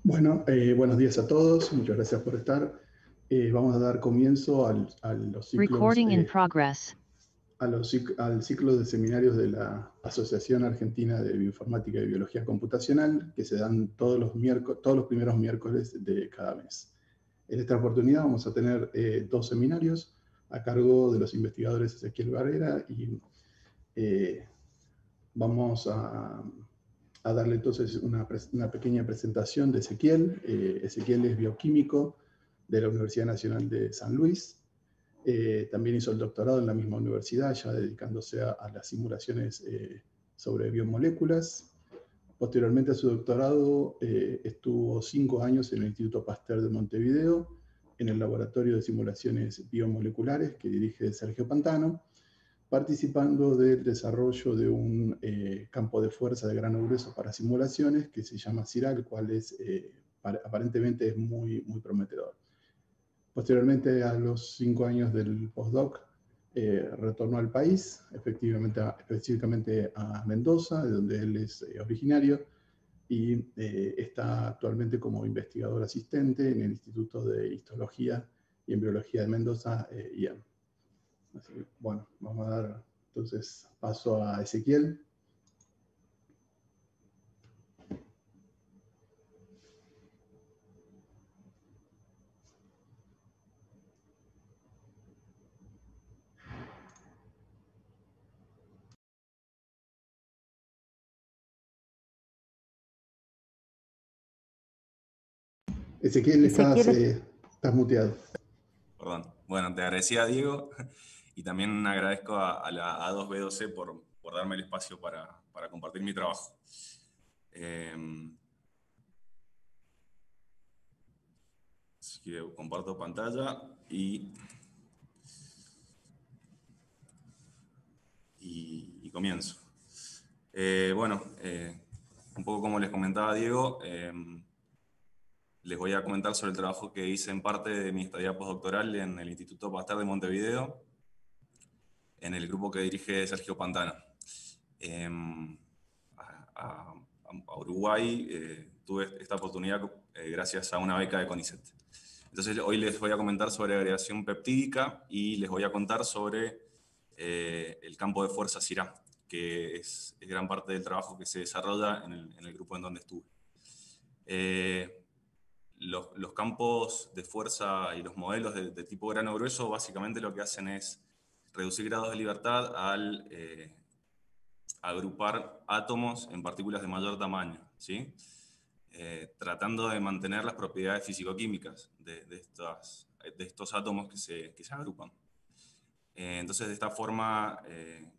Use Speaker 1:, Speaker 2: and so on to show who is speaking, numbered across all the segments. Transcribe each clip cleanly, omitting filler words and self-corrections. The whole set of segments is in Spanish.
Speaker 1: Bueno, buenos días a todos, muchas gracias por estar. Vamos a dar comienzo a los ciclos,
Speaker 2: Recording in progress.
Speaker 1: al ciclo de seminarios de la Asociación Argentina de Bioinformática y Biología Computacional, que se dan todos los primeros miércoles de cada mes. En esta oportunidad vamos a tener dos seminarios a cargo de los investigadores Ezequiel Barrera y vamos a darle entonces una pequeña presentación de Ezequiel. Ezequiel es bioquímico de la Universidad Nacional de San Luis. También hizo el doctorado en la misma universidad, ya dedicándose a las simulaciones sobre biomoléculas. Posteriormente a su doctorado, estuvo 5 años en el Instituto Pasteur de Montevideo, en el Laboratorio de Simulaciones Biomoleculares que dirige Sergio Pantano, participando del desarrollo de un campo de fuerza de grano grueso para simulaciones que se llama CIRAC, el cual aparentemente es muy prometedor. Posteriormente, a los 5 años del postdoc, retornó al país, específicamente a Mendoza, de donde él es originario, y está actualmente como investigador asistente en el Instituto de Histología y Embriología de Mendoza, IEM. Así que, bueno, vamos a dar entonces paso a Ezequiel. Ezequiel, estás muteado.
Speaker 3: Perdón. Bueno, te agradecía, Diego, y también agradezco a la A2B12 por darme el espacio para compartir mi trabajo. Así que comparto pantalla y comienzo. Un poco como les comentaba Diego, les voy a comentar sobre el trabajo que hice en parte de mi estadía postdoctoral en el Instituto Pasteur de Montevideo, en el grupo que dirige Sergio Pantano. A Uruguay tuve esta oportunidad gracias a una beca de CONICET. Entonces hoy les voy a comentar sobre agregación peptídica y les voy a contar sobre el campo de fuerza CIRA, que es gran parte del trabajo que se desarrolla en el grupo en donde estuve. Los campos de fuerza y los modelos de tipo grano grueso básicamente lo que hacen es reducir grados de libertad al agrupar átomos en partículas de mayor tamaño, ¿sí? Tratando de mantener las propiedades físico-químicas de estos átomos que se agrupan. Entonces, de esta forma,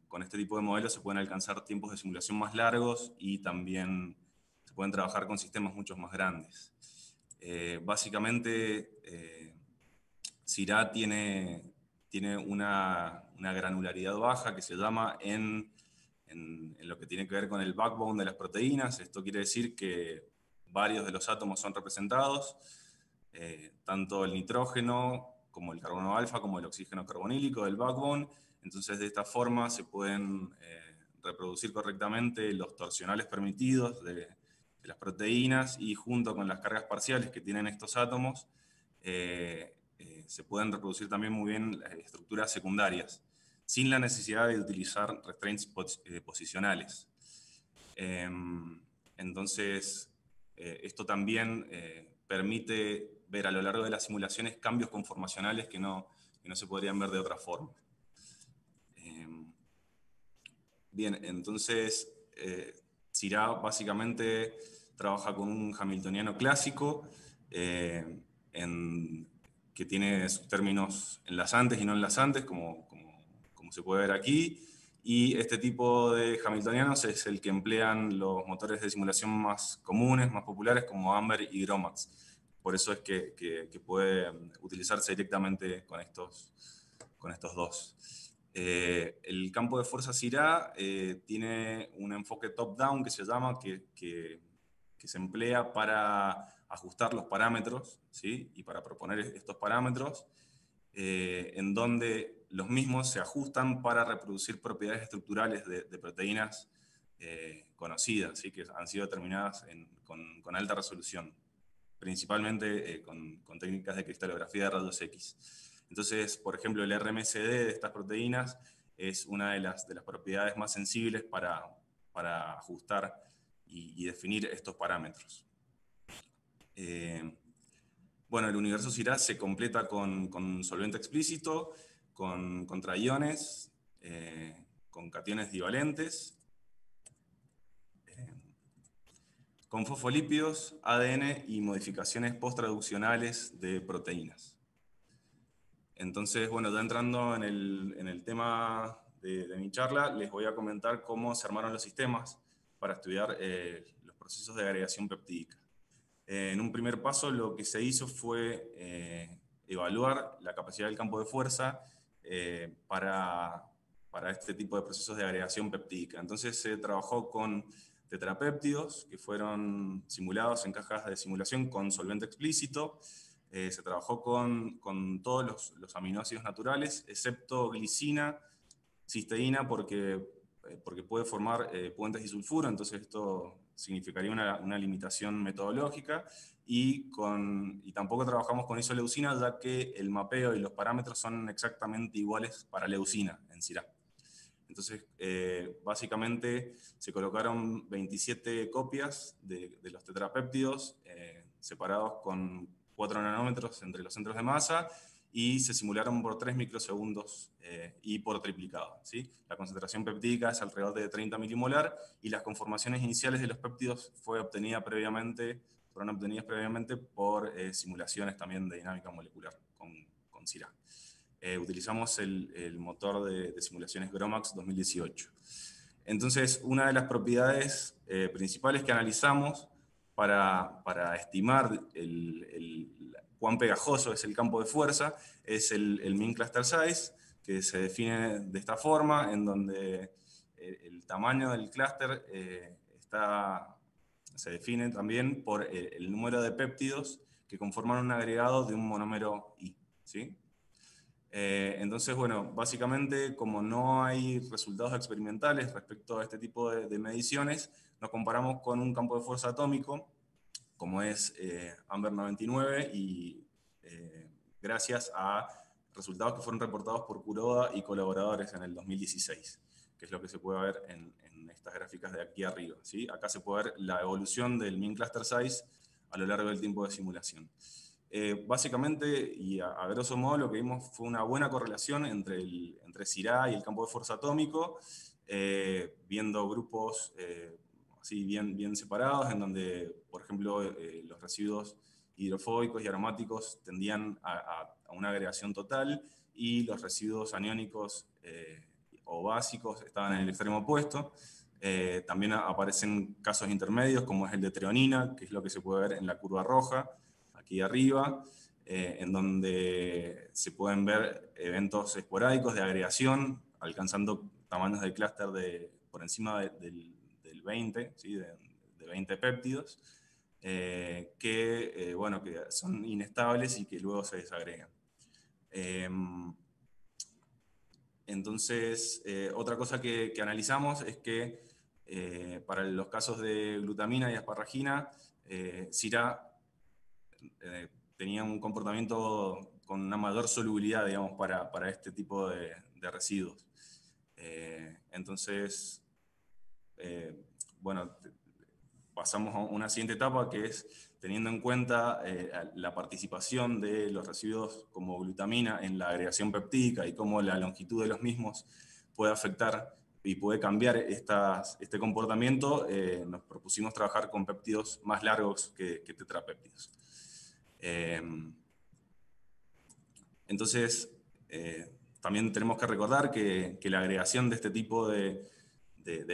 Speaker 3: con este tipo de modelos se pueden alcanzar tiempos de simulación más largos y también se pueden trabajar con sistemas mucho más grandes. Básicamente, CIRA tiene una granularidad baja que se llama en lo que tiene que ver con el backbone de las proteínas. Esto quiere decir que varios de los átomos son representados, tanto el nitrógeno como el carbono alfa, como el oxígeno carbonílico del backbone. Entonces, de esta forma se pueden reproducir correctamente los torsionales permitidos de las proteínas, y junto con las cargas parciales que tienen estos átomos, se pueden reproducir también muy bien las estructuras secundarias, sin la necesidad de utilizar restraints posicionales. Entonces, esto también permite ver a lo largo de las simulaciones cambios conformacionales que no se podrían ver de otra forma. Bien, entonces, CIRA básicamente trabaja con un hamiltoniano clásico, que tiene sus términos enlazantes y no enlazantes, como se puede ver aquí, y este tipo de hamiltonianos es el que emplean los motores de simulación más comunes, más populares, como AMBER y GROMACS. Por eso es que puede utilizarse directamente con estos dos. El campo de fuerza CIRA tiene un enfoque top-down que se llama, que se emplea para ajustar los parámetros, ¿sí? Y para proponer estos parámetros, en donde los mismos se ajustan para reproducir propiedades estructurales de proteínas conocidas, ¿sí? Que han sido determinadas con alta resolución. principalmente con técnicas de cristalografía de rayos X. Entonces, por ejemplo, el RMSD de estas proteínas es una de las propiedades más sensibles para ajustar y definir estos parámetros. Bueno, el universo CIRA se completa con solvente explícito, con contraiones, con cationes divalentes, con fosfolípidos, ADN y modificaciones post-traduccionales de proteínas. Entonces, bueno, ya entrando en el tema de mi charla, les voy a comentar cómo se armaron los sistemas para estudiar los procesos de agregación peptídica. En un primer paso, lo que se hizo fue evaluar la capacidad del campo de fuerza para este tipo de procesos de agregación peptídica. Entonces se trabajó con tetrapéptidos que fueron simulados en cajas de simulación con solvente explícito. Se trabajó con todos los aminoácidos naturales, excepto glicina, cisteína, porque puede formar puentes disulfuro, entonces esto significaría una limitación metodológica, y tampoco trabajamos con isoleucina, ya que el mapeo y los parámetros son exactamente iguales para leucina en CIRA. Entonces, básicamente se colocaron 27 copias de los tetrapéptidos, separados con 4 nanómetros entre los centros de masa, y se simularon por 3 microsegundos y por triplicado, ¿sí? La concentración peptídica es alrededor de 30 milimolar, y las conformaciones iniciales de los péptidos fueron obtenidas previamente por simulaciones también de dinámica molecular con CIRA. Utilizamos el motor de simulaciones GROMACS 2018. Entonces, una de las propiedades principales que analizamos para estimar cuán pegajoso es el campo de fuerza es el mean cluster size, que se define de esta forma, en donde el tamaño del clúster se define también por el número de péptidos que conforman un agregado de un monómero I, ¿sí? Entonces, bueno, básicamente, como no hay resultados experimentales respecto a este tipo de mediciones, nos comparamos con un campo de fuerza atómico, como es AMBER 99, y gracias a resultados que fueron reportados por Kuroda y colaboradores en el 2016, que es lo que se puede ver en estas gráficas de aquí arriba, ¿sí? Acá se puede ver la evolución del mean cluster size a lo largo del tiempo de simulación. Básicamente, y a grosso modo, lo que vimos fue una buena correlación entre CIRA y el campo de fuerza atómico, viendo grupos así bien separados, en donde, por ejemplo, los residuos hidrofóbicos y aromáticos tendían a una agregación total, y los residuos aniónicos o básicos estaban en el extremo opuesto. También aparecen casos intermedios, como es el de treonina, que es lo que se puede ver en la curva roja, aquí arriba, en donde se pueden ver eventos esporádicos de agregación, alcanzando tamaños de clúster por encima del 20, ¿sí? de 20 péptidos, que son inestables y que luego se desagregan. Entonces, otra cosa que analizamos es que para los casos de glutamina y asparragina, CIRA tenía un comportamiento con una mayor solubilidad, digamos, para este tipo de residuos. Entonces, bueno, pasamos a una siguiente etapa, que es teniendo en cuenta la participación de los residuos como glutamina en la agregación peptídica y cómo la longitud de los mismos puede afectar y puede cambiar este comportamiento. Nos propusimos trabajar con péptidos más largos que tetrapéptidos. Entonces, también tenemos que recordar que la agregación de este tipo de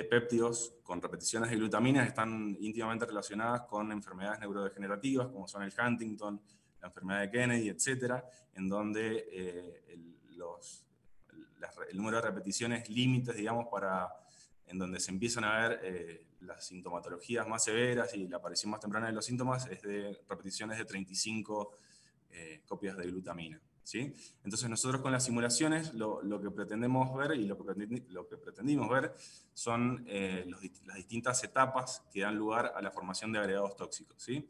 Speaker 3: péptidos con repeticiones de glutaminas están íntimamente relacionadas con enfermedades neurodegenerativas, como son el Huntington, la enfermedad de Kennedy, etc., en donde el número de repeticiones límites, digamos, en donde se empiezan a ver las sintomatologías más severas y la aparición más temprana de los síntomas, es de repeticiones de 35 copias de glutamina, ¿sí? Entonces nosotros con las simulaciones lo que pretendemos ver y lo que pretendimos ver son las distintas etapas que dan lugar a la formación de agregados tóxicos, ¿sí?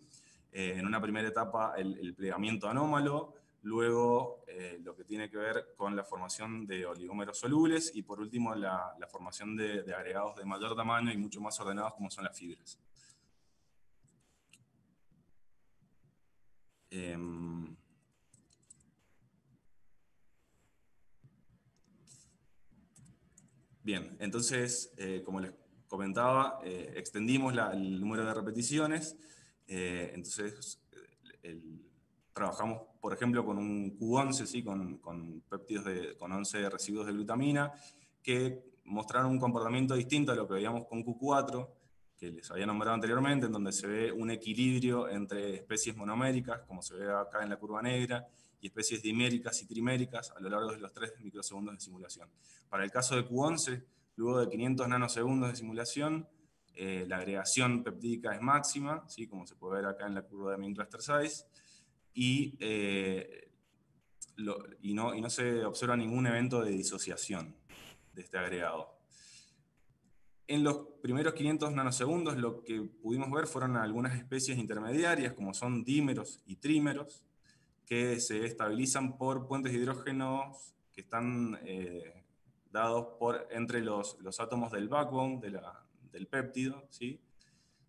Speaker 3: En una primera etapa el plegamiento anómalo, luego lo que tiene que ver con la formación de oligómeros solubles y por último la formación de agregados de mayor tamaño y mucho más ordenados como son las fibras. Bien, entonces, como les comentaba, extendimos el número de repeticiones, entonces trabajamos, por ejemplo, con un Q11, ¿sí? con péptidos con 11 residuos de glutamina, que mostraron un comportamiento distinto a lo que veíamos con Q4, que les había nombrado anteriormente, en donde se ve un equilibrio entre especies monoméricas, como se ve acá en la curva negra, y especies diméricas y triméricas a lo largo de los 3 microsegundos de simulación. Para el caso de Q11, luego de 500 nanosegundos de simulación, la agregación peptídica es máxima, ¿sí? Como se puede ver acá en la curva de mean cluster size, y no se observa ningún evento de disociación de este agregado. En los primeros 500 nanosegundos lo que pudimos ver fueron algunas especies intermediarias, como son dímeros y trímeros, que se estabilizan por puentes de hidrógenos que están dados entre los átomos del backbone del péptido, ¿sí?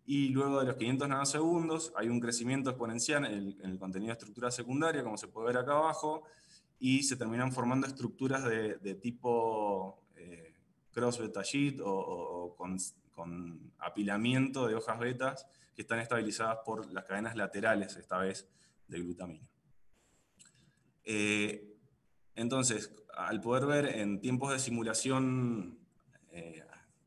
Speaker 3: Y luego de los 500 nanosegundos hay un crecimiento exponencial en el contenido de estructura secundaria, como se puede ver acá abajo, y se terminan formando estructuras de tipo cross beta sheet o con apilamiento de hojas betas que están estabilizadas por las cadenas laterales, esta vez de glutamina. Entonces, al poder ver en tiempos de simulación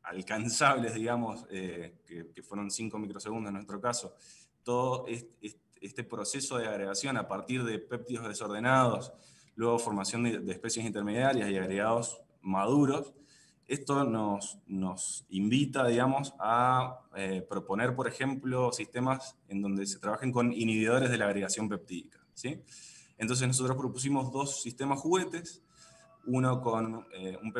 Speaker 3: alcanzables, digamos, que fueron 5 microsegundos en nuestro caso, todo este proceso de agregación a partir de péptidos desordenados, luego formación de especies intermediarias y agregados maduros, esto nos invita, digamos, a proponer, por ejemplo, sistemas en donde se trabajen con inhibidores de la agregación peptídica, ¿sí? Entonces nosotros propusimos dos sistemas juguetes, uno con un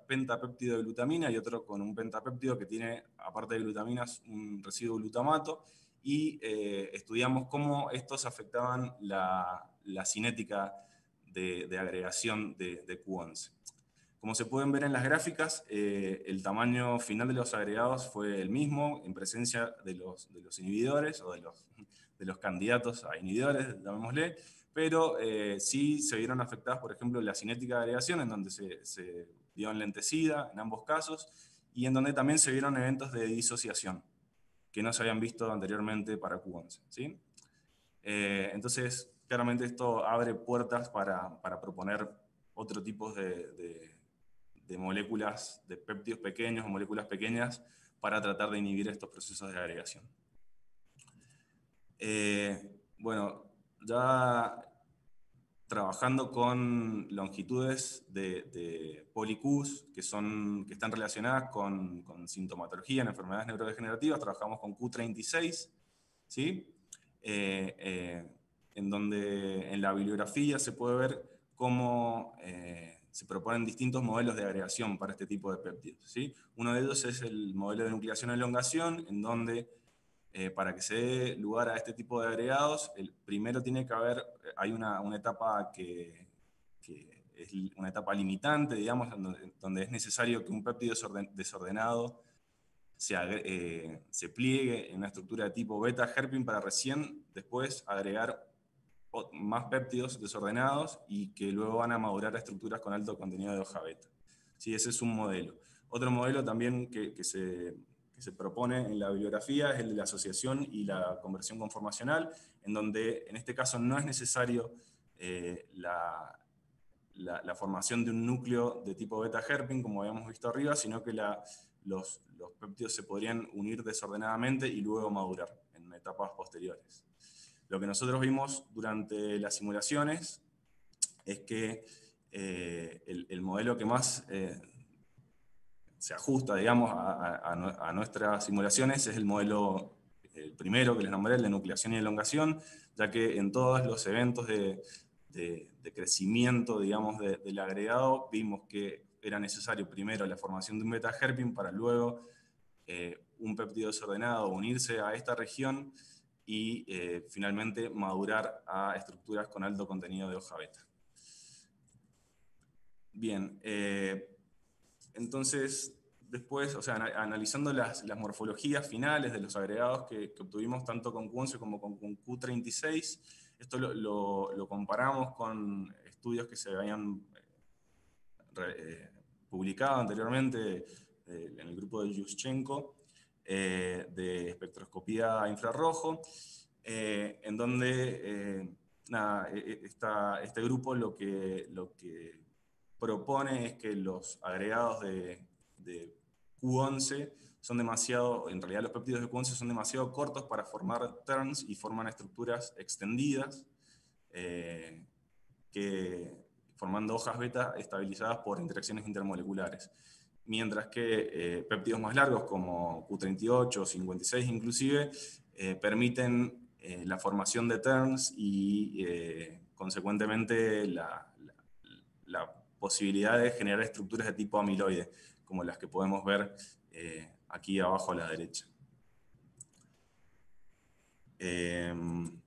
Speaker 3: pentapéptido de glutamina y otro con un pentapéptido que tiene, aparte de glutaminas, un residuo glutamato, y estudiamos cómo estos afectaban la cinética de agregación de Q11. Como se pueden ver en las gráficas, el tamaño final de los agregados fue el mismo en presencia de los inhibidores o de los candidatos a inhibidores, llamémosle, pero sí se vieron afectadas, por ejemplo, la cinética de agregación, en donde se vio enlentecida en ambos casos, y en donde también se vieron eventos de disociación, que no se habían visto anteriormente para Q11, ¿sí? Entonces, claramente esto abre puertas para proponer otro tipo de moléculas, de péptidos pequeños o moléculas pequeñas, para tratar de inhibir estos procesos de agregación. Bueno, ya trabajando con longitudes de polyQs que están relacionadas con sintomatología en enfermedades neurodegenerativas, trabajamos con Q36, ¿sí? En donde en la bibliografía se puede ver cómo se proponen distintos modelos de agregación para este tipo de péptidos, ¿sí? Uno de ellos es el modelo de nucleación-elongación, en donde para que se dé lugar a este tipo de agregados, primero tiene que haber, hay una etapa que es una etapa limitante, digamos, donde es necesario que un péptido desordenado se pliegue en una estructura de tipo beta-herpin para recién después agregar más péptidos desordenados y que luego van a madurar a estructuras con alto contenido de hoja beta. Sí, ese es un modelo. Otro modelo también que se propone en la bibliografía es el de la asociación y la conversión conformacional, en donde en este caso no es necesario la formación de un núcleo de tipo beta-herpin, como habíamos visto arriba, sino que los péptidos se podrían unir desordenadamente y luego madurar en etapas posteriores. Lo que nosotros vimos durante las simulaciones es que el modelo que más se ajusta, digamos, a nuestras simulaciones es el modelo primero que les nombré, el de nucleación y elongación, ya que en todos los eventos de crecimiento, digamos, del agregado, vimos que era necesario primero la formación de un beta-herpin para luego un péptido desordenado unirse a esta región y finalmente madurar a estructuras con alto contenido de hoja beta. Bien, entonces después, o sea, analizando las morfologías finales de los agregados que obtuvimos tanto con Q11 como con Q36, esto lo comparamos con estudios que se habían publicado anteriormente en el grupo de Yushchenko, de espectroscopía infrarrojo, en donde este grupo lo que propone es que los agregados de Q11 son demasiado, en realidad los péptidos de Q11 son demasiado cortos para formar TERNs y forman estructuras extendidas, formando hojas beta estabilizadas por interacciones intermoleculares. Mientras que péptidos más largos, como Q38 o 56 inclusive, permiten la formación de TERNs y consecuentemente la posibilidad de generar estructuras de tipo amiloide, como las que podemos ver aquí abajo a la derecha. Bien,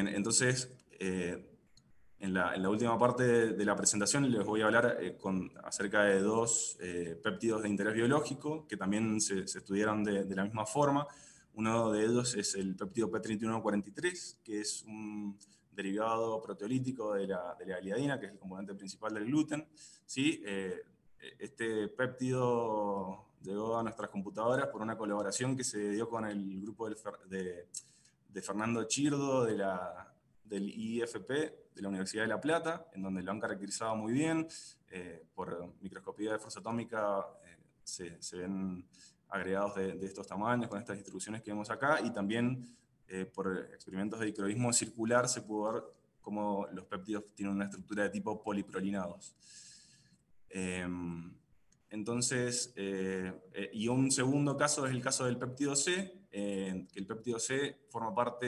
Speaker 3: entonces, en la última parte de la presentación les voy a hablar acerca de dos péptidos de interés biológico que también se estudiaron de la misma forma. Uno de ellos es el péptido P3143, que es un derivado proteolítico de la gliadina, que es el componente principal del gluten. ¿Sí? Este péptido llegó a nuestras computadoras por una colaboración que se dio con el grupo de Fernando Chirdo del IFP de la Universidad de La Plata, en donde lo han caracterizado muy bien. Por microscopía de fuerza atómica se ven agregados de estos tamaños, con estas distribuciones que vemos acá, y también por experimentos de dicroismo circular se pudo ver cómo los péptidos tienen una estructura de tipo poliprolinados. Entonces, y un segundo caso es el caso del péptido C, que el péptido C forma parte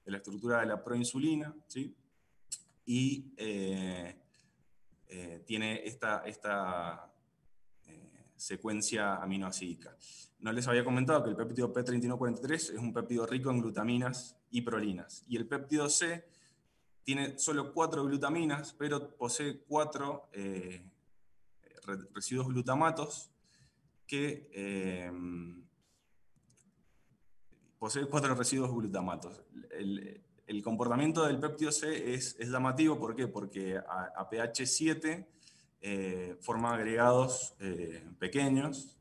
Speaker 3: de la estructura de la proinsulina, ¿sí? Y tiene esta secuencia aminoácidica. No les había comentado que el péptido P3143 es un péptido rico en glutaminas y prolinas, y el péptido C tiene solo 4 glutaminas, pero posee 4 residuos glutamatos que posee 4 residuos glutamatos. El comportamiento del péptido C es llamativo, ¿por qué? Porque a pH 7 forma agregados pequeños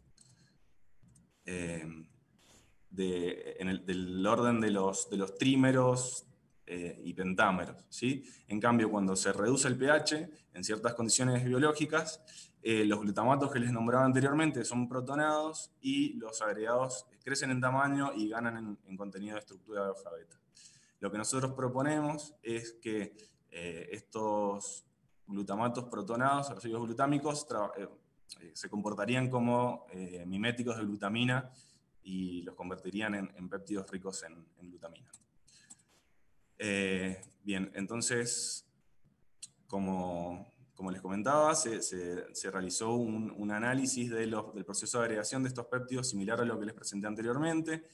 Speaker 3: del orden de los trímeros y pentámeros, ¿sí? En cambio, cuando se reduce el pH, en ciertas condiciones biológicas, los glutamatos que les nombraba anteriormente son protonados y los agregados crecen en tamaño y ganan en contenido de estructura de hoja beta. Lo que nosotros proponemos es que estos glutamatos protonados, residuos glutámicos, se comportarían como miméticos de glutamina y los convertirían en péptidos ricos en glutamina. Bien, entonces, como les comentaba, se realizó un análisis del proceso de agregación de estos péptidos similar a lo que les presenté anteriormente,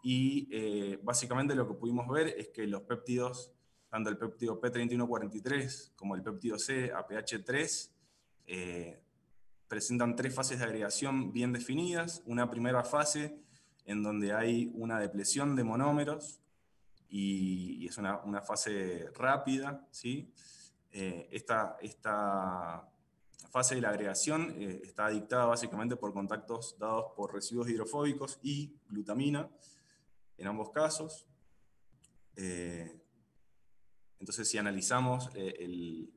Speaker 3: y básicamente lo que pudimos ver es que los péptidos, tanto el péptido P3143 como el péptido C a pH 3, presentan 3 fases de agregación bien definidas. Una primera fase en donde hay una depresión de monómeros, y es una fase rápida, ¿sí? Esta fase de la agregación está dictada básicamente por contactos dados por residuos hidrofóbicos y glutamina, en ambos casos. Entonces, si analizamos el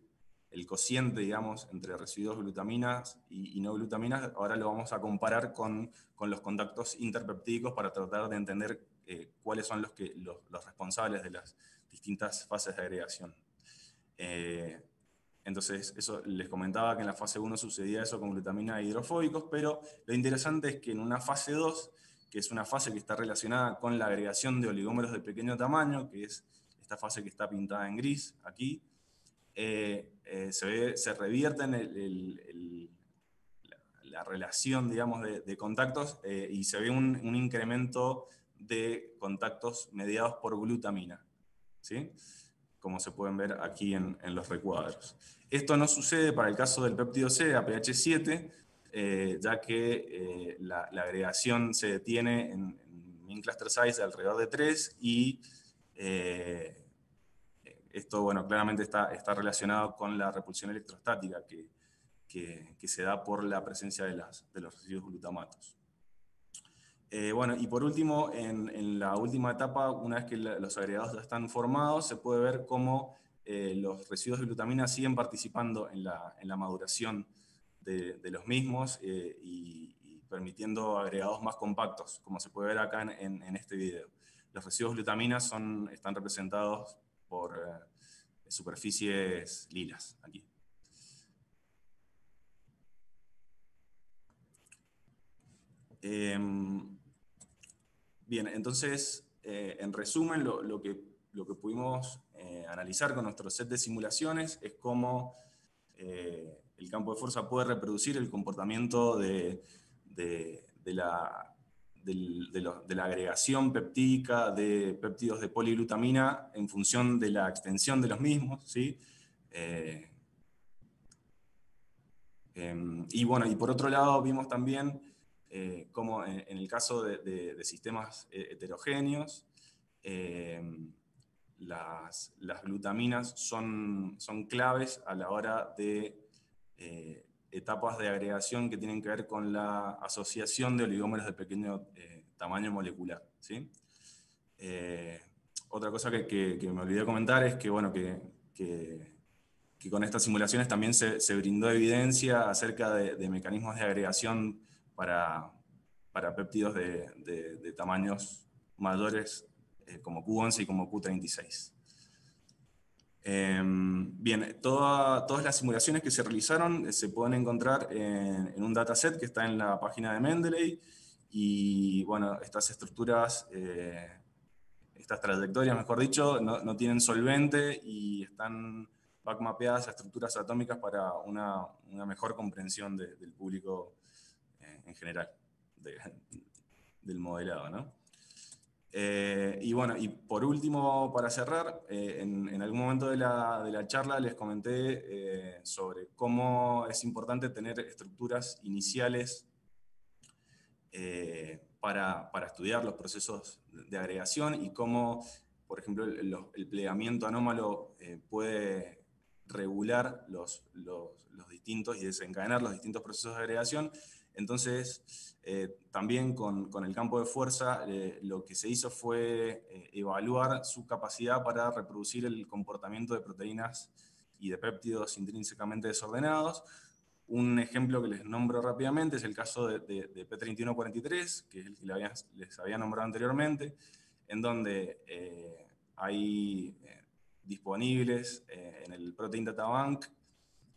Speaker 3: cociente, digamos, entre residuos glutaminas y no glutaminas, ahora lo vamos a comparar con los contactos interpeptídicos para tratar de entender cuáles son los responsables de las distintas fases de agregación. Entonces, eso les comentaba que en la fase 1 sucedía eso con glutamina e hidrofóbicos, pero lo interesante es que en una fase 2, que es una fase que está relacionada con la agregación de oligómeros de pequeño tamaño, que es esta fase que está pintada en gris aquí, se revierte la relación, digamos, de contactos, y se ve un incremento de contactos mediados por glutamina, ¿sí? Como se pueden ver aquí en los recuadros. Esto no sucede para el caso del péptido C a pH 7, ya que la agregación se detiene en mean cluster size de alrededor de 3 y esto, bueno, claramente está relacionado con la repulsión electrostática que se da por la presencia de los residuos glutamatos. Bueno, y por último, en la última etapa, una vez que los agregados ya están formados, se puede ver cómo los residuos de glutamina siguen participando en la maduración de los mismos y permitiendo agregados más compactos, como se puede ver acá en este video. Los residuos de glutamina están representados por superficies lilas, aquí. Bien, entonces, en resumen, lo que pudimos analizar con nuestro set de simulaciones es cómo el campo de fuerza puede reproducir el comportamiento de la agregación peptídica de péptidos de poliglutamina en función de la extensión de los mismos, ¿sí? Y bueno, y por otro lado vimos también cómo en el caso de sistemas heterogéneos, las glutaminas son claves a la hora de etapas de agregación que tienen que ver con la asociación de oligómeros de pequeño tamaño molecular, ¿sí? Otra cosa que me olvidé comentar es que, bueno, que con estas simulaciones también se brindó evidencia acerca de mecanismos de agregación para péptidos de tamaños mayores como Q11 y como Q36. Bien, todas las simulaciones que se realizaron se pueden encontrar en un dataset que está en la página de Mendeley, y bueno, estas estructuras, estas trayectorias, mejor dicho, no tienen solvente y están backmapeadas a estructuras atómicas para una mejor comprensión del público en general, del modelado, ¿no? Y bueno, y por último, para cerrar, en algún momento de la charla les comenté sobre cómo es importante tener estructuras iniciales para estudiar los procesos de agregación, y cómo, por ejemplo, el plegamiento anómalo puede regular los distintos y desencadenar los distintos procesos de agregación. Entonces, también con el campo de fuerza, lo que se hizo fue evaluar su capacidad para reproducir el comportamiento de proteínas y de péptidos intrínsecamente desordenados. Un ejemplo que les nombro rápidamente es el caso de P3143, que es el que les había nombrado anteriormente, en donde hay disponibles en el Protein Data Bank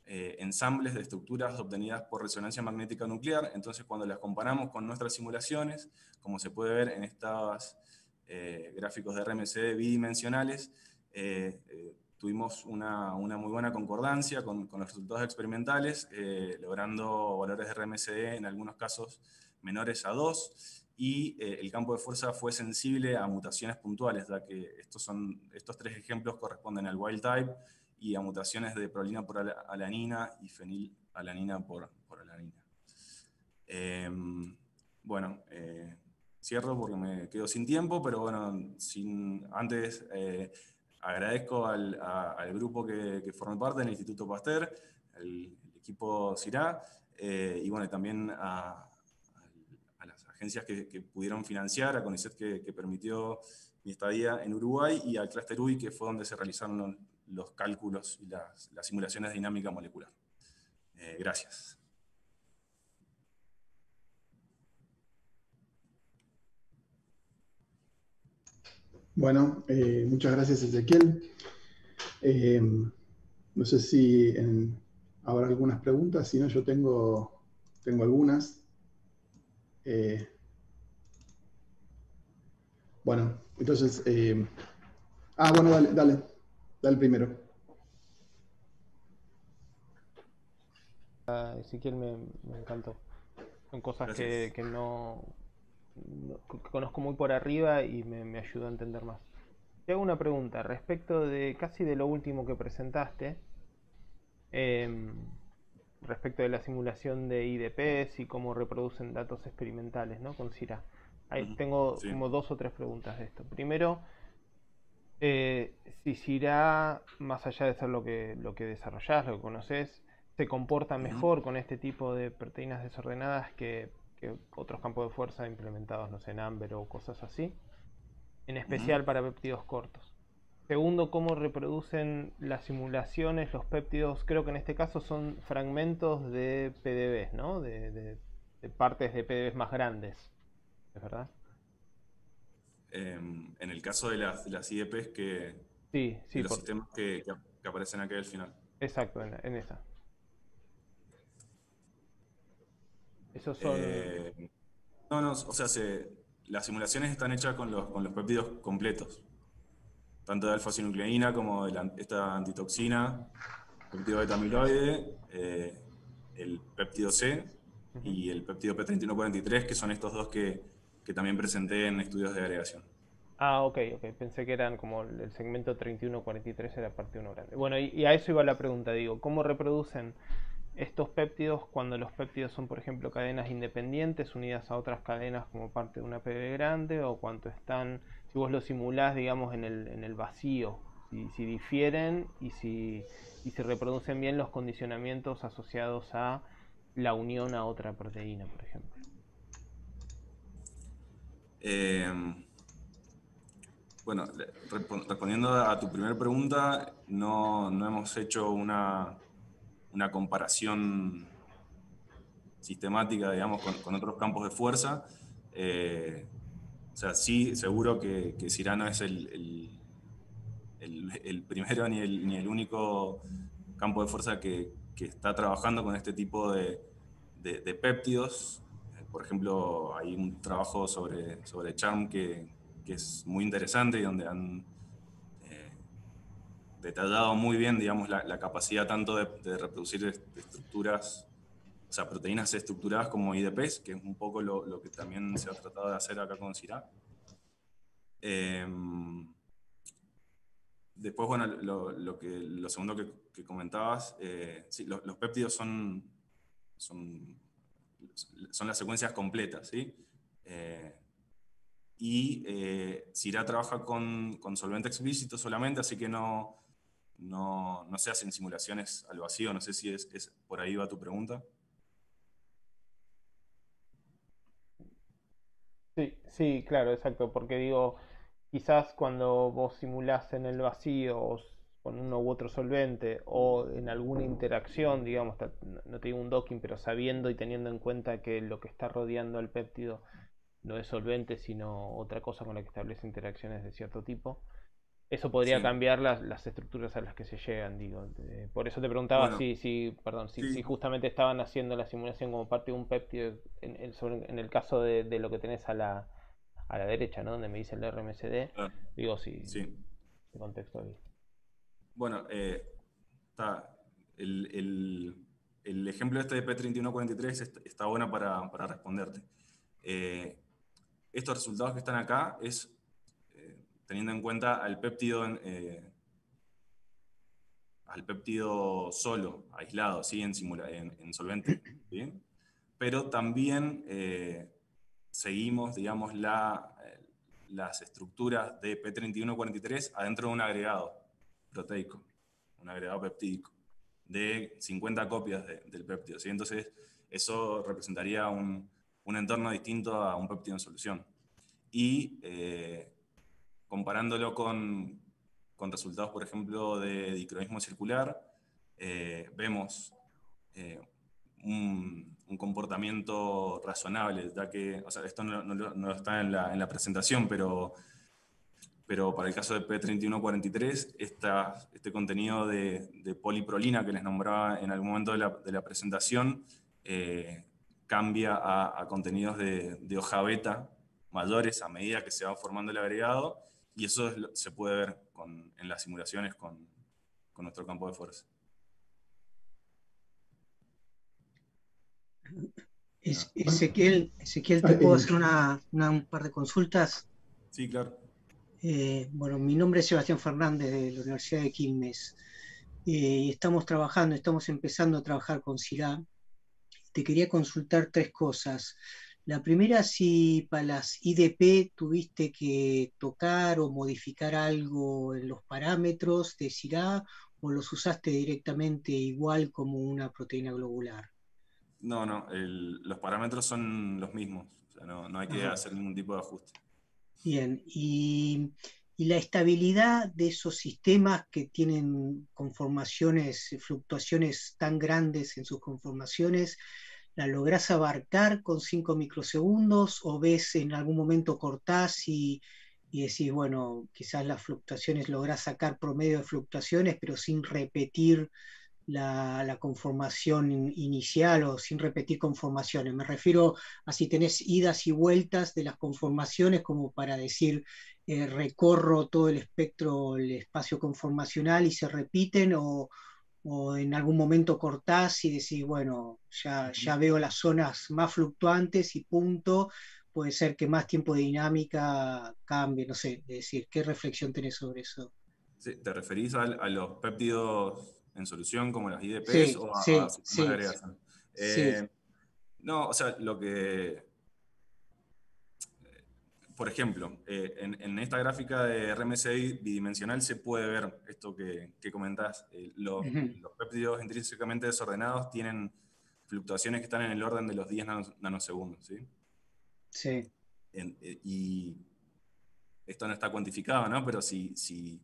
Speaker 3: ensambles de estructuras obtenidas por resonancia magnética nuclear. Entonces, cuando las comparamos con nuestras simulaciones, como se puede ver en estos gráficos de RMSD bidimensionales, tuvimos una muy buena concordancia con los resultados experimentales, logrando valores de RMSD en algunos casos menores a 2, y el campo de fuerza fue sensible a mutaciones puntuales, ya que estos tres ejemplos corresponden al wild type y a mutaciones de prolina por alanina y fenilalanina por alanina. Bueno, cierro porque me quedo sin tiempo, pero bueno, antes agradezco al grupo que forma parte del Instituto Pasteur, el equipo CIRA, y bueno, también a las agencias que pudieron financiar, a CONICET que permitió mi estadía en Uruguay, y al Cluster UI, que fue donde se realizaron los cálculos y las simulaciones de dinámica molecular. Gracias.
Speaker 1: Bueno, muchas gracias, Ezequiel. No sé si habrá algunas preguntas, si no yo tengo algunas. Bueno, entonces... bueno, dale primero.
Speaker 2: Ezequiel me encantó. Son cosas que no conozco muy por arriba y me ayudó a entender más. Te hago una pregunta respecto de casi de lo último que presentaste, em, respecto de la simulación de IDPs y cómo reproducen datos experimentales, ¿no? Con Sira.
Speaker 3: Ujú.
Speaker 2: Tengo
Speaker 3: Sí.
Speaker 2: como dos o tres preguntas de esto. Primero, si Sira, más allá de ser lo que desarrollás, lo que conoces, se comporta
Speaker 3: Ujú.
Speaker 2: mejor con este tipo de proteínas desordenadas que otros campos de fuerza implementados, no sé, en Amber o cosas así, en
Speaker 3: Ujú.
Speaker 2: especial para péptidos cortos. Segundo, cómo reproducen las simulaciones, los péptidos, creo que en este caso son fragmentos de PDBs, ¿no? De partes de PDBs más grandes, ¿es verdad?
Speaker 3: En el caso de las IDPs
Speaker 2: Sí,
Speaker 3: de
Speaker 2: sí,
Speaker 3: los sistemas que aparecen aquí al final.
Speaker 2: exacto, en esa. Esos son...
Speaker 3: Eh, no, no, o sea, las simulaciones están hechas con los péptidos completos, tanto de alfa-sinucleína como de esta antitoxina, péptido beta-amiloide, el péptido C
Speaker 2: Ujú.
Speaker 3: y el péptido P3143, que son estos dos que también presenté en estudios de agregación.
Speaker 2: Ah, ok, ok. Pensé que eran como el segmento 31-43 era parte uno grande. Bueno, y a eso iba la pregunta, digo, ¿cómo reproducen estos péptidos cuando los péptidos son, por ejemplo, cadenas independientes unidas a otras cadenas como parte de una PB grande o cuando están, si vos lo simulás, digamos, en el vacío, si difieren y si reproducen bien los condicionamientos asociados a la unión a otra proteína, por ejemplo?
Speaker 3: Eh, bueno, respondiendo a tu primera pregunta, no hemos hecho una comparación sistemática, digamos, con otros campos de fuerza. O sea, sí, seguro que Cyrano es el primero ni el único campo de fuerza que está trabajando con este tipo de péptidos. Por ejemplo, hay un trabajo sobre Charm que es muy interesante y donde han eh, detallado muy bien, digamos, la capacidad tanto de reproducir estructuras, o sea, proteínas estructuradas como IDPs, que es un poco lo que también se ha tratado de hacer acá con CIRA. Eh, Después, bueno, lo segundo que comentabas, sí, los péptidos son, son las secuencias completas, ¿sí? Eh, Syrah trabaja con solvente explícito solamente, así que no se hacen simulaciones al vacío. No sé si por ahí va tu pregunta.
Speaker 2: Sí, sí, claro, exacto, porque digo, quizás cuando vos simulás en el vacío con uno u otro solvente o en alguna interacción, digamos, no te digo un docking, pero sabiendo y teniendo en cuenta que lo que está rodeando al péptido no es solvente, sino otra cosa con la que establece interacciones de cierto tipo, eso podría
Speaker 3: Sí.
Speaker 2: cambiar las estructuras a las que se llegan, digo. Por eso te preguntaba
Speaker 3: Bueno,
Speaker 2: perdón, si
Speaker 3: sí,
Speaker 2: justamente estaban haciendo la simulación como parte de un péptido en el caso de lo que tenés a la derecha, ¿no? Donde me dice el RMSD,
Speaker 3: claro,
Speaker 2: digo, si
Speaker 3: sí.
Speaker 2: de contexto ahí.
Speaker 3: Bueno, está, el ejemplo este de P3143 está bueno para responderte. Eh, Estos resultados que están acá es teniendo en cuenta al péptido solo, aislado, ¿sí? En solvente, ¿sí? Pero también seguimos, digamos, las estructuras de P3143 adentro de un agregado proteico, un agregado peptídico, de 50 copias del péptido, ¿sí? Entonces, eso representaría un entorno distinto a un péptido en solución. Y comparándolo con resultados, por ejemplo, de dicroismo circular, vemos eh, un comportamiento razonable, ya que, o sea, esto no está en la presentación, pero para el caso de P3143, este contenido de poliprolina que les nombraba en algún momento de la presentación, eh, cambia a contenidos de hoja beta mayores a medida que se va formando el agregado, y eso se puede ver en las simulaciones con nuestro campo de fuerza.
Speaker 4: Ezequiel,
Speaker 1: Ah,
Speaker 4: ¿te puedo hacer un par de consultas?
Speaker 3: Sí, claro.
Speaker 4: Bueno, mi nombre es Sebastián Fernández de la Universidad de Quilmes y estamos empezando a trabajar con CIRA. Te quería consultar tres cosas. La primera, si para las IDP tuviste que tocar o modificar algo en los parámetros de CIRA o los usaste directamente igual como una proteína globular.
Speaker 3: No, no, los parámetros son los mismos, o sea, no hay que
Speaker 4: Ajá.
Speaker 3: hacer ningún tipo de ajuste.
Speaker 4: Bien, y la estabilidad de esos sistemas que tienen conformaciones, fluctuaciones tan grandes en sus conformaciones, ¿la lográs abarcar con 5 microsegundos o ves en algún momento cortás y decís, bueno, quizás las fluctuaciones lográs sacar promedio de fluctuaciones, pero sin repetir la conformación inicial o sin repetir conformaciones? Me refiero a si tenés idas y vueltas de las conformaciones como para decir, recorro todo el espectro, el espacio conformacional y se repiten o en algún momento cortás y decís, bueno, ya veo las zonas más fluctuantes y punto. Puede ser que más tiempo de dinámica cambie, no sé, es decir, ¿qué reflexión tenés sobre eso?
Speaker 3: Sí, ¿te referís a los péptidos en solución como las IDPs
Speaker 4: Sí,
Speaker 3: o a
Speaker 4: sí,
Speaker 3: sistemas de
Speaker 4: sí,
Speaker 3: agregación?
Speaker 4: sí.
Speaker 3: No, o sea, por ejemplo, en esta gráfica de RMSI bidimensional se puede ver esto que comentás.
Speaker 4: Ujú.
Speaker 3: Los péptidos intrínsecamente desordenados tienen fluctuaciones que están en el orden de los 10 nanosegundos, ¿sí?
Speaker 4: Sí.
Speaker 3: Y esto no está cuantificado, ¿no? Pero si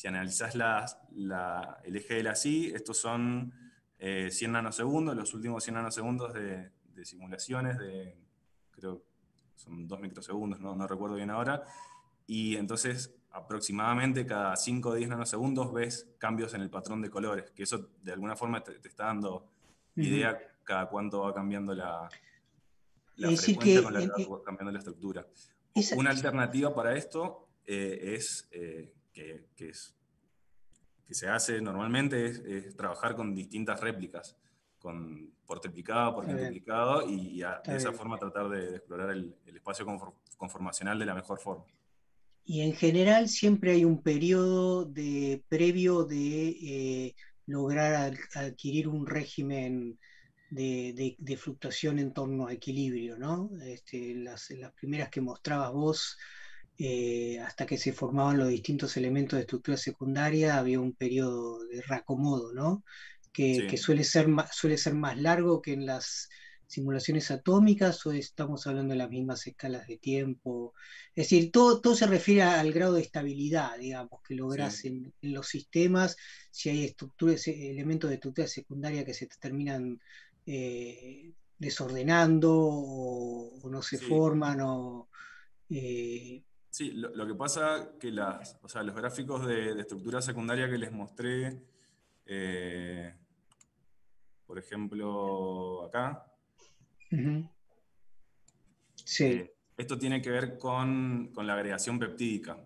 Speaker 3: analizás el eje de la SI, estos son 100 nanosegundos, los últimos 100 nanosegundos de simulaciones creo son 2 microsegundos, no recuerdo bien ahora, y entonces aproximadamente cada 5 o 10 nanosegundos ves cambios en el patrón de colores, que eso de alguna forma te está dando
Speaker 4: Ujú.
Speaker 3: idea cada cuánto va cambiando la
Speaker 4: Es decir,
Speaker 3: frecuencia con la que va cambiando la estructura.
Speaker 4: esa,
Speaker 3: Una alternativa para esto que se hace normalmente es trabajar con distintas réplicas, por triplicado, por
Speaker 4: está bien,
Speaker 3: quintuplicado,
Speaker 4: está
Speaker 3: de esa
Speaker 4: bien.
Speaker 3: forma tratar de explorar el espacio conformacional de la mejor forma.
Speaker 4: Y en general siempre hay un periodo previo de lograr adquirir un régimen de fluctuación en torno a equilibrio, ¿no? Las primeras que mostrabas vos, hasta que se formaban los distintos elementos de estructura secundaria, había un periodo de reacomodo, ¿no? Que
Speaker 3: Sí,
Speaker 4: suele ser más largo que en las simulaciones atómicas, o estamos hablando de las mismas escalas de tiempo. Es decir, todo se refiere al grado de estabilidad, digamos, que logras
Speaker 3: sí,
Speaker 4: en los sistemas, si hay elementos de estructura secundaria que se terminan desordenando o no se
Speaker 3: sí.
Speaker 4: forman eh,
Speaker 3: Sí, lo que pasa que o sea, los gráficos de estructura secundaria que les mostré, eh, por ejemplo, acá,
Speaker 4: ujú. Sí,
Speaker 3: esto tiene que ver con la agregación peptídica,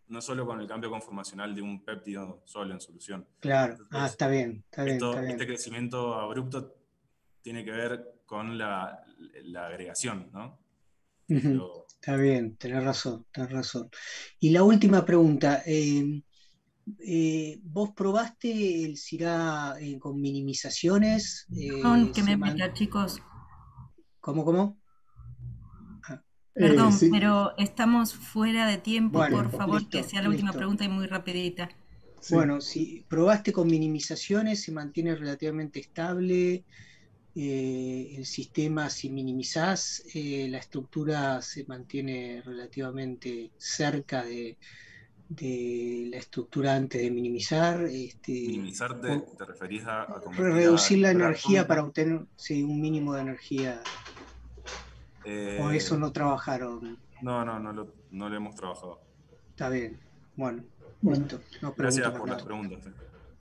Speaker 3: no solo con el cambio conformacional de un péptido solo en solución.
Speaker 4: claro. Ah,
Speaker 3: Entonces,
Speaker 4: está bien, está bien, está
Speaker 3: este
Speaker 4: bien.
Speaker 3: crecimiento abrupto tiene que ver con la agregación, ¿no? Que es
Speaker 4: Ujú.
Speaker 3: lo...
Speaker 4: Está bien, tenés razón, tenés razón. Y la última pregunta, ¿vos probaste el CIRA con minimizaciones?
Speaker 5: Perdón que me meta, chicos.
Speaker 4: ¿Cómo, cómo? Ah,
Speaker 5: Perdón,
Speaker 1: Sí,
Speaker 5: pero estamos fuera de tiempo.
Speaker 4: bueno,
Speaker 5: Por favor, que
Speaker 4: listo,
Speaker 5: sea la última
Speaker 4: listo.
Speaker 5: pregunta y muy rapidita.
Speaker 1: sí.
Speaker 4: Bueno, si probaste con minimizaciones, se mantiene relativamente estable el sistema. Si minimizás, la estructura se mantiene relativamente cerca de la estructura antes de minimizar.
Speaker 3: Minimizar,
Speaker 4: O
Speaker 3: te referís a convertir a
Speaker 4: reducir la
Speaker 3: escala
Speaker 4: energía para
Speaker 3: atómica.
Speaker 4: obtener, sí, un mínimo de energía, o eso
Speaker 3: Eh,
Speaker 4: no trabajaron.
Speaker 3: no lo hemos trabajado.
Speaker 4: Está bien, bueno,
Speaker 1: Bueno,
Speaker 4: listo, no pregunto
Speaker 3: Gracias
Speaker 4: más
Speaker 3: por las
Speaker 4: nada.
Speaker 3: preguntas.